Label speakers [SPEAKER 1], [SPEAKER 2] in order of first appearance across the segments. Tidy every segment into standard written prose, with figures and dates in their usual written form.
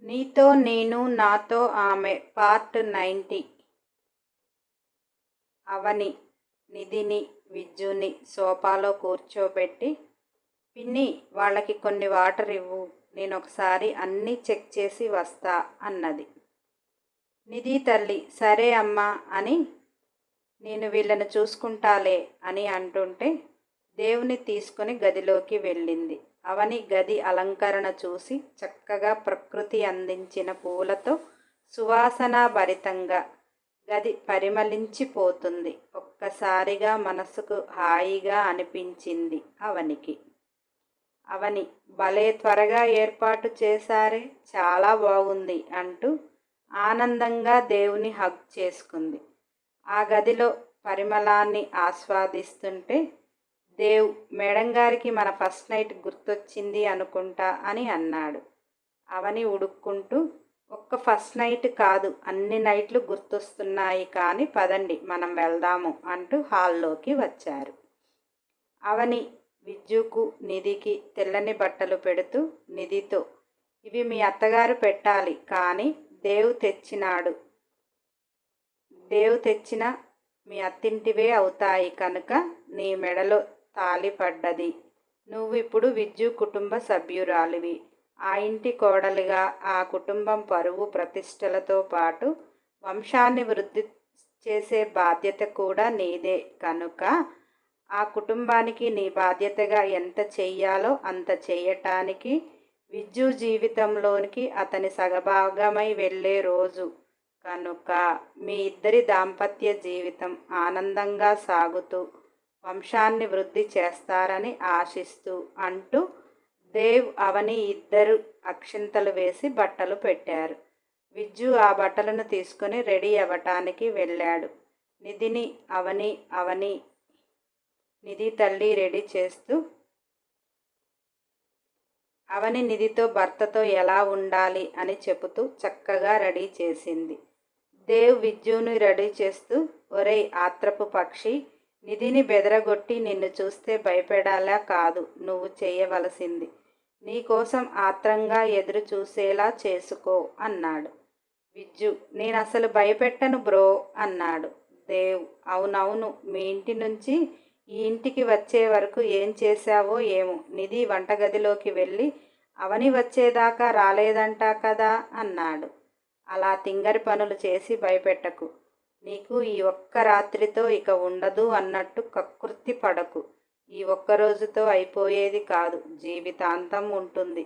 [SPEAKER 1] నీతో నేను నాతో ఆమె పార్ట్ 90. అవని నిధిని విజ్జుని సోఫాలో కూర్చోబెట్టి, పిన్ని వాళ్ళకి కొన్ని వాటర్ ఇవ్వు, నేను ఒకసారి అన్నీ చెక్ చేసి వస్తా అన్నది. నిధి తల్లి సరే అమ్మా అని, నేను వీళ్ళని చూసుకుంటాలే అని అంటుంటే దేవుని తీసుకుని గదిలోకి వెళ్ళింది. అవని గది అలంకరణ చూసి చక్కగా ప్రకృతి అందించిన పూలతో సువాసన భరితంగా గది పరిమళించిపోతుంది. ఒక్కసారిగా మనసుకు హాయిగా అనిపించింది అవనికి. అవని భలే త్వరగా ఏర్పాటు చేశారే, చాలా బాగుంది అంటూ ఆనందంగా దేవుని హగ్ చేసుకుంది. ఆ గదిలో పరిమళాన్ని ఆస్వాదిస్తుంటే, దేవ్ మేడం గారికి మన ఫస్ట్ నైట్ గుర్తొచ్చింది అనుకుంటా అని అన్నాడు. అవని ఉడుక్కుంటూ, ఒక్క ఫస్ట్ నైట్ కాదు, అన్ని నైట్లు గుర్తొస్తున్నాయి, కానీ పదండి మనం వెళ్దాము అంటూ హాల్లోకి వచ్చారు. అవని విజ్జుకు నిధికి తెల్లని బట్టలు పెడుతూ నిధితో, ఇవి మీ అత్తగారు పెట్టాలి, కానీ దేవ్ తెచ్చిన మీ అత్తింటివే అవుతాయి కనుక నీ మెడలో తాళి పడ్డది. నువ్వు ఇప్పుడు విజ్జు కుటుంబ సభ్యురాలివి. ఆ ఇంటి కోడలిగా ఆ కుటుంబం పరువు ప్రతిష్టలతో పాటు వంశాన్ని వృద్ధి చేసే బాధ్యత కూడా నీదే కనుక ఆ కుటుంబానికి నీ బాధ్యతగా ఎంత చెయ్యాలో అంత చెయ్యటానికి విజ్జు జీవితంలోనికి అతని సగభాగమై వెళ్ళే రోజు కనుక మీ ఇద్దరి దాంపత్య జీవితం ఆనందంగా సాగుతూ వంశాన్ని వృద్ధి చేస్తారని ఆశిస్తూ అంటూ దేవ్ అవని ఇద్దరు అక్షింతలు వేసి బట్టలు పెట్టారు. విజ్జు ఆ బట్టలను తీసుకుని రెడీ అవ్వటానికి వెళ్ళాడు. నిధిని అవని నిధి తల్లి రెడీ చేస్తూ, అవని నిధితో భర్తతో ఎలా ఉండాలి అని చెబుతూ చక్కగా రెడీ చేసింది. దేవ్ విజ్జుని రెడీ చేస్తూ, ఒరేయ్ ఆత్రపు పక్షి, నిధిని బెదరగొట్టి నిన్ను చూస్తే భయపడాలా కాదు నువ్వు చేయవలసింది, నీకోసం ఆత్రంగా ఎదురు చూసేలా చేసుకో అన్నాడు. విజ్జు, నేను అసలు భయపెట్టను బ్రో అన్నాడు. దేవ్, అవునవును, మీ ఇంటి నుంచి ఈ ఇంటికి వచ్చే వరకు ఏం చేశావో ఏమో, నిధి వంటగదిలోకి వెళ్ళి అవని వచ్చేదాకా రాలేదంటా కదా అన్నాడు. అలా తింగరి పనులు చేసి భయపెట్టకు, నీకు ఈ ఒక్క రాత్రితో ఇక ఉండదు అన్నట్టు కకృతి పడకు. ఈ ఒక్కరోజుతో అయిపోయేది కాదు, జీవితాంతం ఉంటుంది.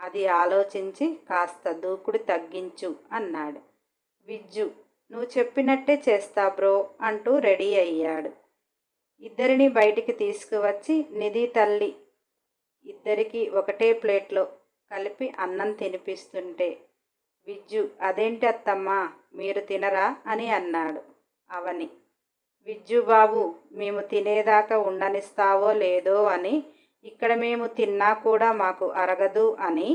[SPEAKER 1] అది ఆలోచించి కాస్త దూకుడు తగ్గించు అన్నాడు. విజ్జు, నువ్వు చెప్పినట్టే చేస్తా బ్రో అంటూ రెడీ అయ్యాడు. ఇద్దరిని బయటికి తీసుకువచ్చి నిధి తల్లి ఇద్దరికీ ఒకటే ప్లేట్లో కలిపి అన్నం తినిపిస్తుంటే, విజ్జు, అదేంటి అత్తమ్మా, మీరు తినరా అని అన్నాడు. అవని, విజ్జు బాబు, మేము తినేదాకా ఉండనిస్తావో లేదో అని, ఇక్కడ మేము తిన్నా కూడా మాకు అరగదు అని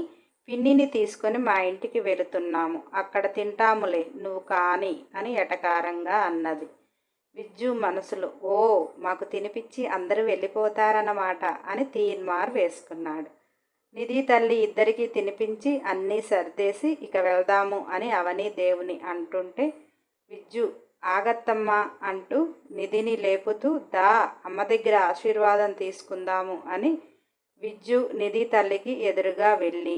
[SPEAKER 1] పిన్నిని తీసుకొని మా ఇంటికి వెళుతున్నాము, అక్కడ తింటాములే, నువ్వు కాని అని ఎటకారంగా అన్నది. విజ్జు మనసులో, ఓ, మాకు తినిపించి అందరూ వెళ్ళిపోతారన్నమాట అని తీన్మార్ వేసుకున్నాడు. నిధి తల్లి ఇద్దరికీ తినిపించి అన్నీ సర్దేసి ఇక వెళ్దాము అని అవని దేవుని అంటుంటే, విజ్జు, ఆగత్తమ్మా అంటూ నిధిని లేపుతూ, దా అమ్మ దగ్గర ఆశీర్వాదం తీసుకుందాము అని విజ్జు నిధి తల్లికి ఎదురుగా వెళ్ళి,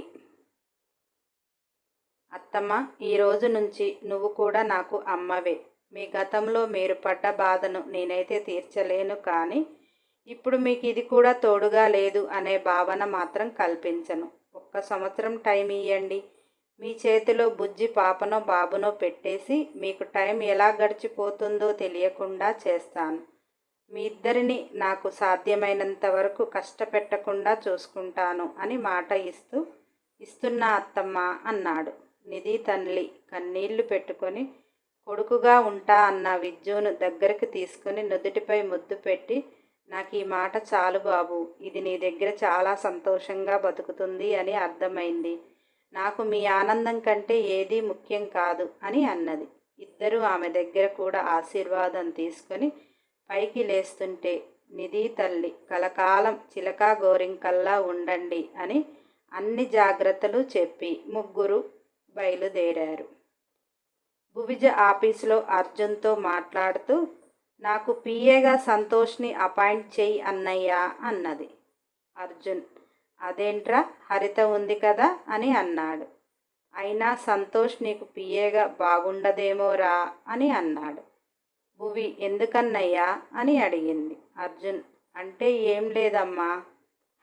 [SPEAKER 1] అత్తమ్మ, ఈ రోజు నుంచి నువ్వు కూడా నాకు అమ్మవే. మీ గతంలో మీరు పడ్డ బాధను నేనైతే తీర్చలేను, కానీ ఇప్పుడు మీకు ఇది కూడా తోడుగా లేదు అనే భావన మాత్రం కల్పించను. 1 సంవత్సరం టైం ఇయ్యండి. మీ చేతిలో బుజ్జి పాపనో బాబునో పెట్టేసి మీకు టైం ఎలా గడిచిపోతుందో తెలియకుండా చేస్తాను. మీ ఇద్దరిని నాకు సాధ్యమైనంత వరకు కష్టపెట్టకుండా చూసుకుంటాను అని మాట ఇస్తున్నా అత్తమ్మ అన్నాడు. నిధి తల్లి కన్నీళ్లు పెట్టుకొని, కొడుకుగా ఉంటా అన్న విజ్జును దగ్గరికి తీసుకుని నుదుటిపై ముద్దు పెట్టి, నాకు ఈ మాట చాలు బాబు, ఇది నీ దగ్గర చాలా సంతోషంగా బతుకుతుంది అని అర్థమైంది. నాకు మీ ఆనందం కంటే ఏదీ ముఖ్యం కాదు అని అన్నది. ఇద్దరూ ఆమె దగ్గర కూడా ఆశీర్వాదం తీసుకొని పైకి లేస్తుంటే, నిధి తల్లి కలకాలం చిలకా గోరింకల్లా ఉండండి అని అన్ని జాగ్రత్తలు చెప్పి ముగ్గురు బయలుదేరారు. భువిజ ఆఫీసులో అర్జున్తో మాట్లాడుతూ, నాకు పిఏగా సంతోష్ని అపాయింట్ చెయ్యి అన్నయ్యా అన్నది. అర్జున్, అదేంట్రా, హరిత ఉంది కదా అని అన్నాడు. అయినా సంతోష్ నీకు పిఏగా బాగుండదేమోరా అని అన్నాడు. భువి, ఎందుకన్నయ్యా అని అడిగింది. అర్జున్, అంటే ఏం లేదమ్మా,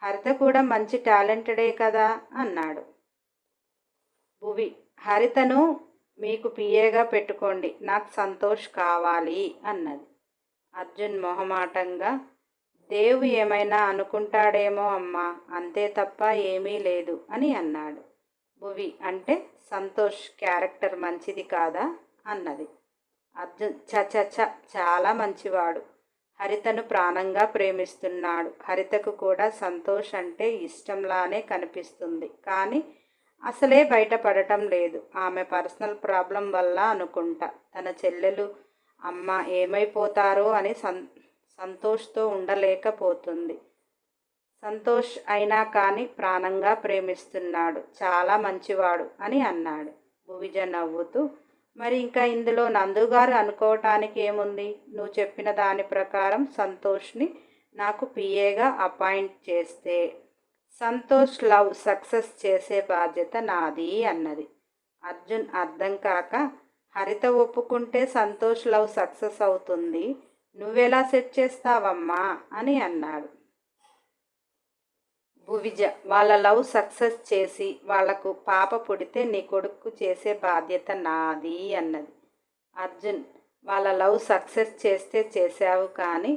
[SPEAKER 1] హరిత కూడా మంచి టాలెంటెడే కదా అన్నాడు. భువి, హరితను మీకు పిఏగా పెట్టుకోండి, నాకు సంతోష్ కావాలి అన్నది. అర్జున్ మొహమాటంగా, దేవు ఏమైనా అనుకుంటాడేమో అమ్మా, అంతే తప్ప ఏమీ లేదు అని అన్నాడు. భువి, అంటే సంతోష్ క్యారెక్టర్ మంచిది కాదా అన్నది. అర్జున్, చ చాలా మంచివాడు, హరితను ప్రాణంగా ప్రేమిస్తున్నాడు. హరితకు కూడా సంతోష్ అంటే ఇష్టంలానే కనిపిస్తుంది, కానీ అసలే బయటపడటం లేదు. ఆమె పర్సనల్ ప్రాబ్లం వల్ల అనుకుంటా. తన చెల్లెలు అమ్మ ఏమైపోతారో అని సంతోష్తో ఉండలేకపోతుంది. సంతోష్ అయినా కానీ ప్రాణంగా ప్రేమిస్తున్నాడు, చాలా మంచివాడు అని అన్నాడు. భువిజ నవ్వుతూ, మరి ఇంకా ఇందులో నందుగారు అనుకోవటానికి ఏముంది? నువ్వు చెప్పిన దాని ప్రకారం సంతోష్ని నాకు పిఏగా అపాయింట్ చేస్తే సంతోష్ లవ్ సక్సెస్ చేసే బాధ్యత నాది అన్నది. అర్జున్ అర్థం కాక, హరిత ఒప్పుకుంటే సంతోష్ లవ్ సక్సెస్ అవుతుంది, నువ్వెలా సెట్ చేస్తావమ్మా అని అన్నాడు. భువిజ, వాళ్ళ లవ్ సక్సెస్ చేసి వాళ్లకు పాప పుడితే నీ కొడుకు చేసే బాధ్యత నాది అన్నది. అర్జున్, వాళ్ళ లవ్ సక్సెస్ చేస్తే చేశావు, కానీ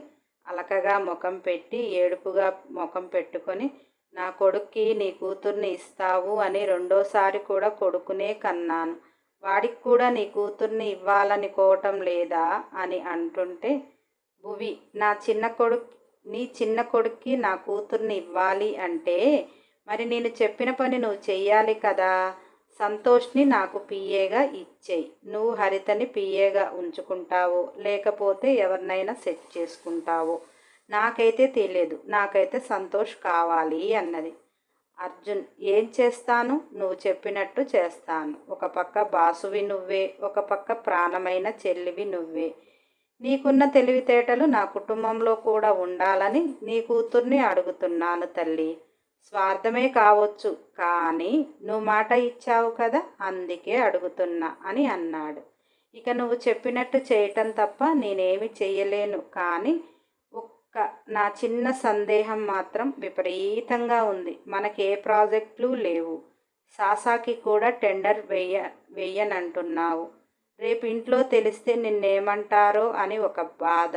[SPEAKER 1] అలకగా ముఖం పెట్టి ఏడుపుగా ముఖం పెట్టుకొని నా కొడుక్కి నీ కూతుర్ని ఇస్తావు అని రెండోసారి కూడా కొడుకునే కన్నాను, వాడికి కూడా నీ కూతుర్ని ఇవ్వాలనుకోవటం లేదా అని అంటుంటే, భువి, నీ చిన్న కొడుక్కి నా కూతుర్ని ఇవ్వాలి అంటే మరి నేను చెప్పిన పని నువ్వు చెయ్యాలి కదా. సంతోష్ని నాకు పిఏగా ఇచ్చేయి, నువ్వు హరితని పిఏగా ఉంచుకుంటావో లేకపోతే ఎవరినైనా సెట్ చేసుకుంటావో నాకైతే తెలియదు, నాకైతే సంతోష్ కావాలి అన్నది. అర్జున్, ఏం చేస్తాను, నువ్వు చెప్పినట్టు చేస్తాను. ఒక పక్క బాసువి నువ్వే, ఒక పక్క ప్రాణమైన చెల్లివి నువ్వే. నీకున్న తెలివితేటలు నా కుటుంబంలో కూడా ఉండాలని నీ కూతుర్ని అడుగుతున్నాను తల్లి. స్వార్థమే కావచ్చు, కానీ నువ్వు మాట ఇచ్చావు కదా, అందుకే అడుగుతున్నా అని అన్నాడు. ఇక నువ్వు చెప్పినట్టు చేయటం తప్ప నేనేమి చెయ్యలేను, కానీ నా చిన్న సందేహం మాత్రం విపరీతంగా ఉంది. మనకే ప్రాజెక్టులు లేవు, సాసాకి కూడా టెండర్ వెయ్యనంటున్నావు. రేపు ఇంట్లో తెలిస్తే నిన్నేమంటారో అని ఒక బాధ.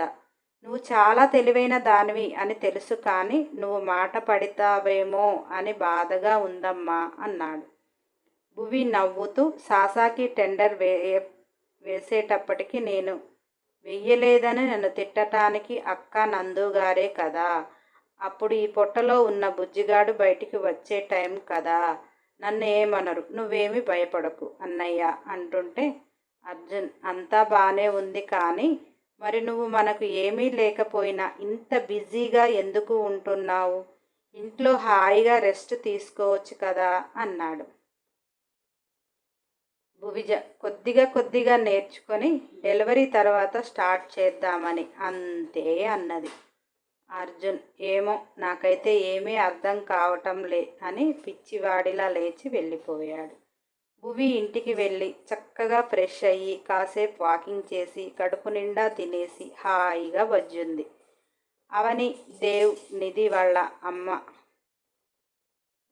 [SPEAKER 1] నువ్వు చాలా తెలివైన దానివి అని తెలుసు, కానీ నువ్వు మాట పడతావేమో అని బాధగా ఉందమ్మా అన్నాడు. భువి నవ్వుతూ, సాసాకి టెండర్ వేసేటప్పటికి నేను వెయ్యలేదని నన్ను తిట్టటానికి అక్క నందుగారే కదా, అప్పుడు ఈ పొట్టలో ఉన్న బుజ్జిగాడు బయటికి వచ్చే టైం కదా, నన్ను ఏమనరు, నువ్వేమీ భయపడకు అన్నయ్య అంటుంటే, అర్జున్, అంతా బాగానే ఉంది, కానీ మరి నువ్వు మనకు ఏమీ లేకపోయినా ఇంత బిజీగా ఎందుకు ఉంటున్నావు? ఇంట్లో హాయిగా రెస్ట్ తీసుకోవచ్చు కదా అన్నాడు. భువిజ, కొద్దిగా నేర్చుకొని డెలివరీ తర్వాత స్టార్ట్ చేద్దామని అంతే అన్నది. అర్జున్, ఏమో నాకైతే ఏమీ అర్థం కావటం లే అని పిచ్చివాడిలా లేచి వెళ్ళిపోయాడు. భువి ఇంటికి వెళ్ళి చక్కగా ఫ్రెష్ అయ్యి కాసేపు వాకింగ్ చేసి కడుపు నిండా తినేసి హాయిగా వజ్జుంది. అవని, దేవ్, నిధి వాళ్ళ అమ్మ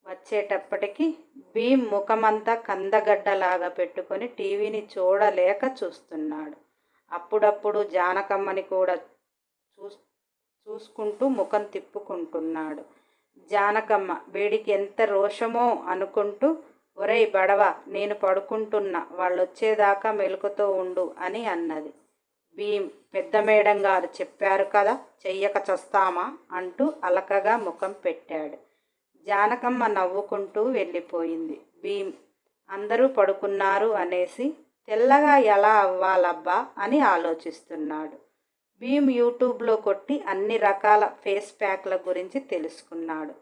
[SPEAKER 1] వచ్చేటప్పటికి భీమ్ ముఖమంతా కందగడ్డలాగా పెట్టుకొని టీవీని చూడలేక చూస్తున్నాడు. అప్పుడప్పుడు జానకమ్మని కూడా చూసుకుంటూ ముఖం తిప్పుకుంటున్నాడు. జానకమ్మ వీడికి ఎంత రోషమో అనుకుంటూ, ఒరేయ్ బడవ, నేను పడుకుంటున్నా, వాళ్ళొచ్చేదాకా మెలకుతో ఉండు అని అన్నది. భీమ్, పెద్ద మేడం గారు చెప్పారు కదా, చెయ్యక చస్తామా అంటూ అలకగా ముఖం పెట్టాడు. జానకమ్మ నవ్వుకుంటూ వెళ్ళిపోయింది. భీమ్, అందరూ పడుకున్నారు అనేసి తెల్లగా ఎలా అవ్వాలబ్బా అని ఆలోచిస్తున్నాడు. భీమ్ యూట్యూబ్లో కొట్టి అన్ని రకాల ఫేస్ ప్యాక్ల గురించి తెలుసుకున్నాడు.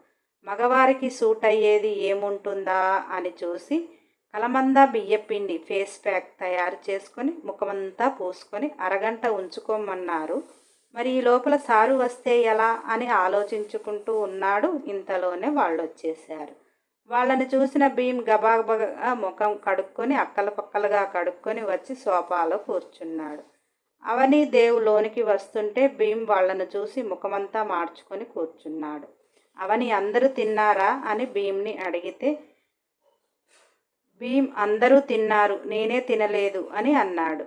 [SPEAKER 1] మగవారికి సూట్ అయ్యేది ఏముంటుందా అని చూసి కలమంద బియ్యపిండి ఫేస్ ప్యాక్ తయారు చేసుకొని ముఖమంతా పూసుకొని అరగంట ఉంచుకోమన్నారు. మరి ఈ లోపల సారు వస్తే ఎలా అని ఆలోచించుకుంటూ ఉన్నాడు. ఇంతలోనే వాళ్ళు వచ్చేశారు. వాళ్ళని చూసిన భీమ్ గబాగబా ముఖం కడుక్కొని అక్కల పక్కలుగా కడుక్కొని వచ్చి సోఫాలో కూర్చున్నాడు. అవని దేవ్ లోనికి వస్తుంటే భీమ్ వాళ్ళను చూసి ముఖమంతా మార్చుకొని కూర్చున్నాడు. అవని అందరూ తిన్నారా అని భీమ్ని అడిగితే భీమ్ అందరూ తిన్నారు, నేనే తినలేదు అని అన్నాడు.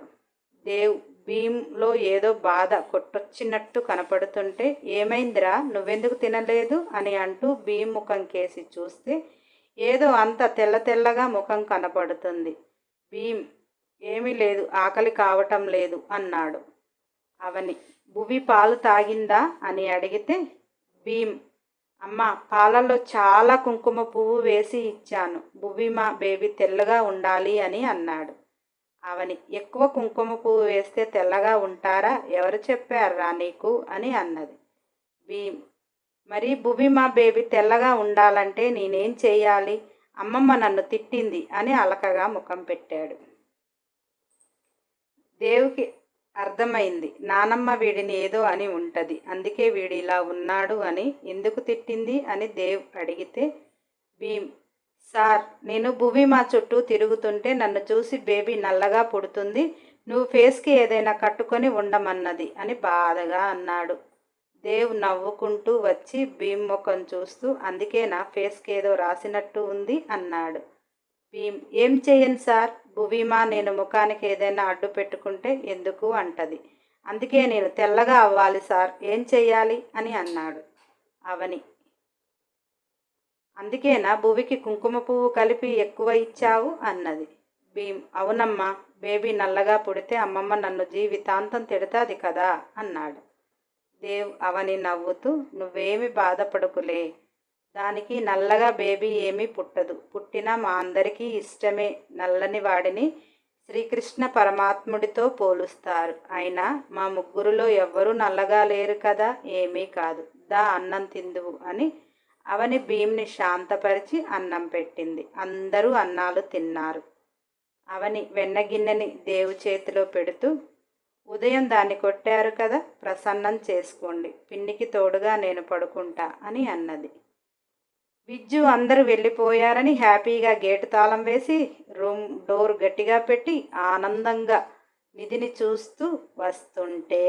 [SPEAKER 1] దేవ్ భీమ్లో ఏదో బాధ కొట్టొచ్చినట్టు కనపడుతుంటే ఏమైందిరా, నువ్వెందుకు తినలేదు అని అంటూ భీమ్ ముఖం కేసి చూస్తే ఏదో అంత తెల్ల తెల్లగా ముఖం కనపడుతుంది. భీమ్ ఏమీ లేదు, ఆకలి కావటం లేదు అన్నాడు. అవని భువి పాలు తాగిందా అని అడిగితే భీమ్ అమ్మ పాలల్లో చాలా కుంకుమ పువ్వు వేసి ఇచ్చాను, భువి మా బేబీ తెల్లగా ఉండాలి అని అన్నాడు. అవని ఎక్కువ కుంకుమ పువ్వు వేస్తే తెల్లగా ఉంటారా, ఎవరు చెప్పారా నీకు అని అన్నది. భీమ్ మరి భువి మా బేబీ తెల్లగా ఉండాలంటే నేనేం చేయాలి, అమ్మమ్మ నన్ను తిట్టింది అని అలకగా ముఖం పెట్టాడు. దేవుకి అర్థమైంది, నానమ్మ వీడిని ఏదో అని ఉంటుంది, అందుకే వీడు ఇలా ఉన్నాడు అని. ఎందుకు తిట్టింది అని దేవ్ అడిగితే భీమ్ సార్ నేను భువి మా చుట్టూ తిరుగుతుంటే నన్ను చూసి బేబీ నల్లగా పుడుతుంది, నువ్వు ఫేస్కి ఏదైనా కట్టుకొని ఉండమన్నది అని బాధగా అన్నాడు. దేవ్ నవ్వుకుంటూ వచ్చి భీమ్ ముఖం చూస్తూ అందుకే నా ఫేస్కి ఏదో రాసినట్టు ఉంది అన్నాడు. భీమ్ ఏం చేయను సార్, భువీమా నేను ముఖానికి ఏదైనా అడ్డు పెట్టుకుంటే ఎందుకు అంటది, అందుకే నేను తెల్లగా అవ్వాలి సార్, ఏం చెయ్యాలి అని అన్నాడు. అవని అందుకేనా భువికి కుంకుమ పువ్వు కలిపి ఎక్కువ ఇచ్చావు అన్నది. భీమ్ అవునమ్మా, బేబీ నల్లగా పుడితే అమ్మమ్మ నన్ను జీవితాంతం తిడతాది కదా అన్నాడు. దేవ్ అవని నవ్వుతూ నువ్వేమి బాధపడుకులే, దానికి నల్లగా బేబీ ఏమీ పుట్టదు, పుట్టినా మా అందరికీ ఇష్టమే, నల్లని వాడిని శ్రీకృష్ణ పరమాత్ముడితో పోలుస్తారు, అయినా మా ముగ్గురులో ఎవ్వరూ నల్లగా లేరు కదా, ఏమీ కాదు, దా అన్నం తిందువు అని అవని భీమ్ని శాంతపరిచి అన్నం పెట్టింది. అందరూ అన్నాలు తిన్నారు. అవని వెన్నగిన్నెని దేవు చేతిలో పెడుతూ ఉదయం దాన్ని కొట్టారు కదా, ప్రసన్నం చేసుకోండి, పిన్నికి తోడుగా నేను పడుకుంటా అని అన్నది. విజ్జు అందరూ వెళ్ళిపోయారని హ్యాపీగా గేటు తాళం వేసి రూమ్ డోర్ గట్టిగా పెట్టి ఆనందంగా నిధిని చూస్తూ వస్తుంటే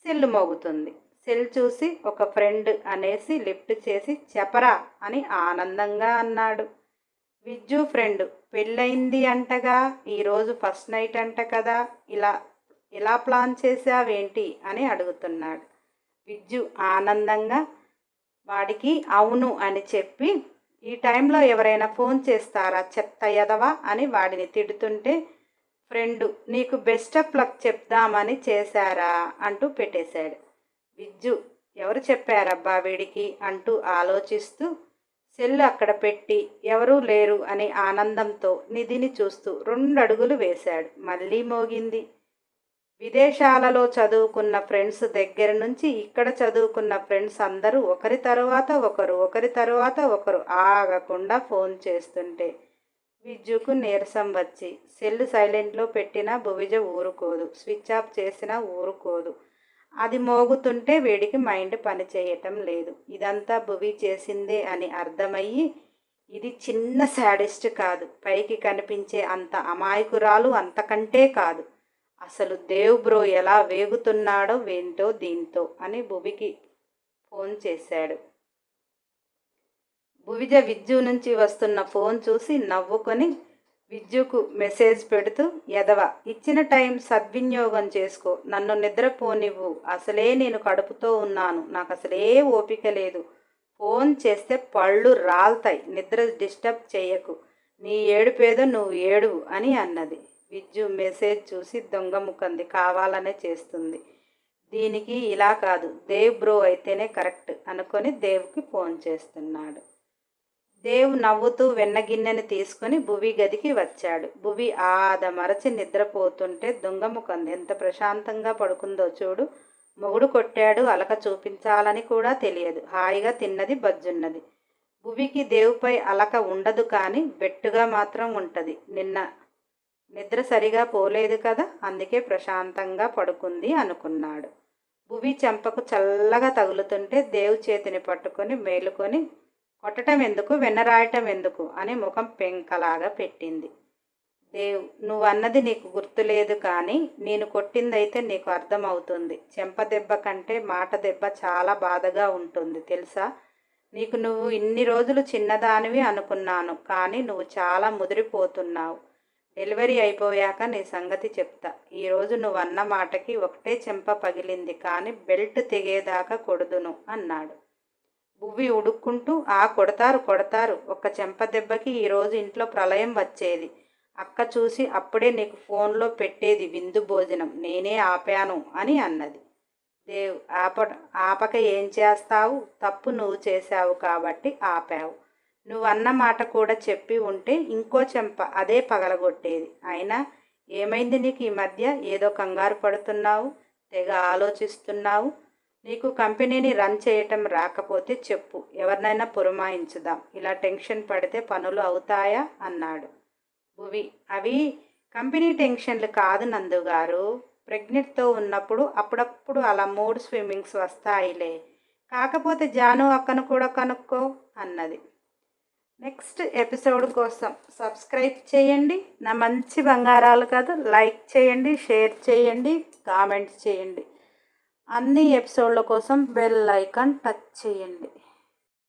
[SPEAKER 1] సెల్ మోగుతుంది. సెల్ చూసి ఒక ఫ్రెండ్ అనేసి లిఫ్ట్ చేసి చెప్పరా అని ఆనందంగా అన్నాడు. విజ్జు ఫ్రెండ్ పెళ్ళయింది అంటగా, ఈరోజు ఫస్ట్ నైట్ అంట కదా, ఇలా ప్లాన్ చేసావేంటి అని అడుగుతున్నాడు. విజ్జు ఆనందంగా వాడికి అవును అని చెప్పి ఈ టైంలో ఎవరైనా ఫోన్ చేస్తారా చెత్త ఎదవా అని వాడిని తిడుతుంటే ఫ్రెండు నీకు బెస్ట్ ఆఫ్ లక్ చెప్దామని చేశారా అంటూ పెట్టేశాడు. విజ్జు ఎవరు చెప్పారబ్బా వీడికి అంటూ ఆలోచిస్తూ సెల్లు అక్కడ పెట్టి ఎవరూ లేరు అని ఆనందంతో నిధిని చూస్తూ 2 అడుగులు వేశాడు. మళ్ళీ మోగింది. విదేశాలలో చదువుకున్న ఫ్రెండ్స్ దగ్గర నుంచి ఇక్కడ చదువుకున్న ఫ్రెండ్స్ అందరూ ఒకరి తరువాత ఒకరు ఆగకుండా ఫోన్ చేస్తుంటే విజ్జుకు నీరసం వచ్చి సెల్ సైలెంట్లో పెట్టినా భువిజ ఊరుకోదు, స్విచ్ ఆఫ్ చేసినా ఊరుకోదు. అది మోగుతుంటే వీడికి మైండ్ పనిచేయటం లేదు. ఇదంతా భువి చేసిందే అని అర్థమయ్యి ఇది చిన్న శాడిస్ట్ కాదు, పైకి కనిపించే అంత అమాయకురాలు అంతకంటే కాదు, అసలు దేవ్ బ్రో ఎలా వేగుతున్నాడో వేంటో దీంతో అని భువికి ఫోన్ చేశాడు. భువిజ విజ్జు నుంచి వస్తున్న ఫోన్ చూసి నవ్వుకొని విజ్జుకు మెసేజ్ పెడుతూ ఎదవ ఇచ్చిన టైం సద్వినియోగం చేసుకో, నన్ను నిద్రపోనివ్వు, అసలే నేను కడుపుతో ఉన్నాను, నాకు అసలే ఓపిక లేదు, ఫోన్ చేస్తే పళ్ళు రాల్తాయి, నిద్ర డిస్టర్బ్ చేయకు, నీ ఏడుపేదో నువ్వు ఏడువు అని అన్నది. విజ్జు మెసేజ్ చూసి దొంగ ముఖంది, కావాలనే చేస్తుంది, దీనికి ఇలా కాదు, దేవ్ బ్రో అయితేనే కరెక్ట్ అనుకొని దేవ్కి ఫోన్ చేస్తున్నాడు. దేవ్ నవ్వుతూ వెన్నగిన్నెని తీసుకుని భువి గదికి వచ్చాడు. భువి ఆదమరచి నిద్రపోతుంటే దొంగ ముఖంది ఎంత ప్రశాంతంగా పడుకుందో చూడు, మొగుడు కొట్టాడు అలక చూపించాలని కూడా తెలియదు, హాయిగా తిన్నది బజ్జున్నది. భువికి దేవుపై అలక ఉండదు కానీ బెట్టుగా మాత్రం ఉంటుంది. నిద్ర సరిగా పోలేదు కదా, అందుకే ప్రశాంతంగా పడుకుంది అనుకున్నాడు. భువి చెంపకు చల్లగా తగులుతుంటే దేవు చేతిని పట్టుకొని మేలుకొని, కొట్టడం ఎందుకు, వెన్నరాయటం ఎందుకు అని ముఖం పెంకలాగా పెట్టింది. దేవ్, నువ్వన్నది నీకు గుర్తులేదు కానీ నేను కొట్టిందైతే నీకు అర్థమవుతుంది. చెంప దెబ్బ కంటే మాట దెబ్బ చాలా బాధగా ఉంటుంది తెలుసా. నువ్వు ఇన్ని రోజులు చిన్నదానివి అనుకున్నాను, కానీ నువ్వు చాలా ముదిరిపోతున్నావు. డెలివరీ అయిపోయాక నీ సంగతి చెప్తా. ఈరోజు నువ్వు అన్న మాటకి ఒకటే చెంప పగిలింది, కానీ బెల్ట్ తెగేదాకా కొడుదును అన్నాడు. భువి ఉడుక్కుంటూ, కొడతారు, ఒక్క చెంప దెబ్బకి ఈరోజు ఇంట్లో ప్రళయం వచ్చేది. అక్క చూసి అప్పుడే నీకు ఫోన్లో పెట్టేది విందు భోజనం, నేనే ఆపాను అని అన్నది. దేవ్, ఆపక ఏం చేస్తావు, తప్పు నువ్వు చేశావు కాబట్టి ఆపావు. నువ్వన్న మాట కూడా చెప్పి ఉంటే ఇంకో చెంప అదే పగలగొట్టేది. అయినా ఏమైంది నీకు ఈ మధ్య, ఏదో కంగారు పడుతున్నావు, తెగ ఆలోచిస్తున్నావు. నీకు కంపెనీని రన్ చేయటం రాకపోతే చెప్పు, ఎవరినైనా పురమాయించుదాం. ఇలా టెన్షన్ పడితే పనులు అవుతాయా అన్నాడు. భువి, అవి కంపెనీ టెన్షన్లు కాదు నందుగారు. ప్రెగ్నెంట్తో ఉన్నప్పుడు అప్పుడప్పుడు అలా మూడ్ స్విమ్మింగ్స్ వస్తాయిలే. కాకపోతే జాను అక్కను కూడా కనుక్కో అన్నది. నెక్స్ట్ ఎపిసోడ్ కోసం సబ్స్క్రైబ్ చేయండి. నా మంచి బంగారాలు కదా, లైక్ చేయండి, షేర్ చేయండి, కామెంట్స్ చేయండి. అన్ని ఎపిసోడ్ల కోసం బెల్ ఐకాన్ టచ్ చేయండి.